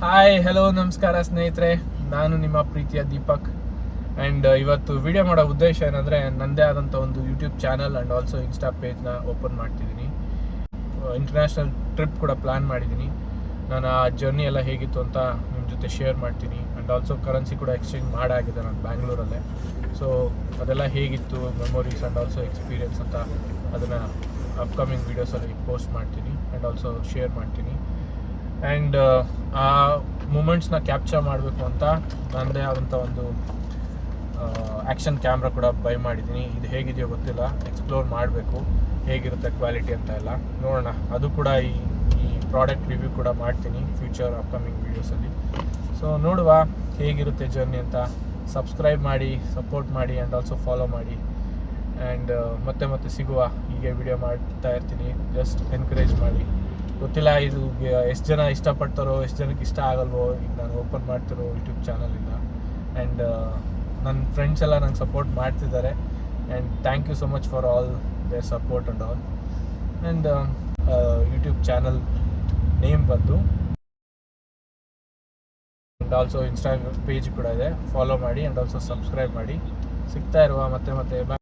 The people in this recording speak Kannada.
ಹಾಯ್ ಹಲೋ ನಮಸ್ಕಾರ ಸ್ನೇಹಿತರೆ, ನಾನು ನಿಮ್ಮ ಪ್ರೀತಿಯ ದೀಪಕ್. ಆ್ಯಂಡ್ ಇವತ್ತು ವಿಡಿಯೋ ಮಾಡೋ ಉದ್ದೇಶ ಏನಂದರೆ, ನನ್ನದೇ ಆದಂಥ ಒಂದು YouTube channel and also insta ಪೇಜ್ನ ಓಪನ್ ಮಾಡ್ತಿದ್ದೀನಿ. ಇಂಟರ್ನ್ಯಾಷನಲ್ ಟ್ರಿಪ್ ಕೂಡ ಪ್ಲ್ಯಾನ್ ಮಾಡಿದ್ದೀನಿ. ನಾನು ಆ ಜರ್ನಿ ಎಲ್ಲ ಹೇಗಿತ್ತು ಅಂತ ನಿಮ್ಮ ಜೊತೆ ಶೇರ್ ಮಾಡ್ತೀನಿ. ಆ್ಯಂಡ್ ಆಲ್ಸೋ ಕರೆನ್ಸಿ ಕೂಡ ಎಕ್ಸ್ಚೇಂಜ್ ಮಾಡಾಗಿದೆ ನಾನು ಬ್ಯಾಂಗ್ಳೂರಲ್ಲೇ. ಸೊ ಅದೆಲ್ಲ ಹೇಗಿತ್ತು, ಮೆಮೊರೀಸ್ ಆ್ಯಂಡ್ ಆಲ್ಸೋ ಎಕ್ಸ್ಪೀರಿಯನ್ಸ್ ಅಂತ ಅದನ್ನು ಅಪ್ಕಮಿಂಗ್ ವೀಡಿಯೋಸಲ್ಲಿ ಪೋಸ್ಟ್ ಮಾಡ್ತೀನಿ ಆ್ಯಂಡ್ ಆಲ್ಸೋ ಶೇರ್ ಮಾಡ್ತೀನಿ. ಆ್ಯಂಡ್ ಆ ಮೂಮೆಂಟ್ಸ್ನ ಕ್ಯಾಪ್ಚರ್ ಮಾಡಬೇಕು ಅಂತ ನನ್ನದೇ ಆದಂಥ ಒಂದು ಆ್ಯಕ್ಷನ್ ಕ್ಯಾಮ್ರಾ ಕೂಡ ಬೈ ಮಾಡಿದ್ದೀನಿ. ಇದು ಹೇಗಿದೆಯೋ ಗೊತ್ತಿಲ್ಲ, ಎಕ್ಸ್ಪ್ಲೋರ್ ಮಾಡಬೇಕು ಹೇಗಿರುತ್ತೆ ಕ್ವಾಲಿಟಿ ಅಂತ ಎಲ್ಲ ನೋಡೋಣ. ಅದು ಕೂಡ ಈ ಪ್ರಾಡಕ್ಟ್ ರಿವ್ಯೂ ಕೂಡ ಮಾಡ್ತೀನಿ ಫ್ಯೂಚರ್ ಅಪ್ಕಮಿಂಗ್ ವೀಡಿಯೋಸಲ್ಲಿ. ಸೊ ನೋಡುವ ಹೇಗಿರುತ್ತೆ ಜರ್ನಿ ಅಂತ. ಸಬ್ಸ್ಕ್ರೈಬ್ ಮಾಡಿ, ಸಪೋರ್ಟ್ ಮಾಡಿ ಆ್ಯಂಡ್ ಆಲ್ಸೋ ಫಾಲೋ ಮಾಡಿ. ಆ್ಯಂಡ್ ಮತ್ತೆ ಸಿಗುವ. ಹೀಗೆ ವಿಡಿಯೋ ಮಾಡ್ತಾ ಇರ್ತೀನಿ, ಜಸ್ಟ್ ಎನ್ಕರೇಜ್ ಮಾಡಿ. ಗೊತ್ತಿಲ್ಲ ಇದು ಎಷ್ಟು ಜನ ಇಷ್ಟಪಡ್ತಾರೋ, ಎಷ್ಟು ಜನಕ್ಕೆ ಇಷ್ಟ ಆಗಲ್ವೋ ಈಗ ನಾನು ಓಪನ್ ಮಾಡ್ತಿರೋ ಯೂಟ್ಯೂಬ್ ಚಾನಲಿಂದ. ಆ್ಯಂಡ್ ನನ್ನ ಫ್ರೆಂಡ್ಸ್ ಎಲ್ಲ ನಂಗೆ ಸಪೋರ್ಟ್ ಮಾಡ್ತಿದ್ದಾರೆ. And thank you so much for all their support and all. And YouTube channel name ಬಂದು ಆ್ಯಂಡ್ ಆಲ್ಸೋ ಇನ್ಸ್ಟಾ ಪೇಜ್ ಕೂಡ ಇದೆ, ಫಾಲೋ ಮಾಡಿ ಆ್ಯಂಡ್ ಆಲ್ಸೋ ಸಬ್ಸ್ಕ್ರೈಬ್ ಮಾಡಿ. ಸಿಗ್ತಾ ಇರುವ ಮತ್ತೆ ಬಾಯ್.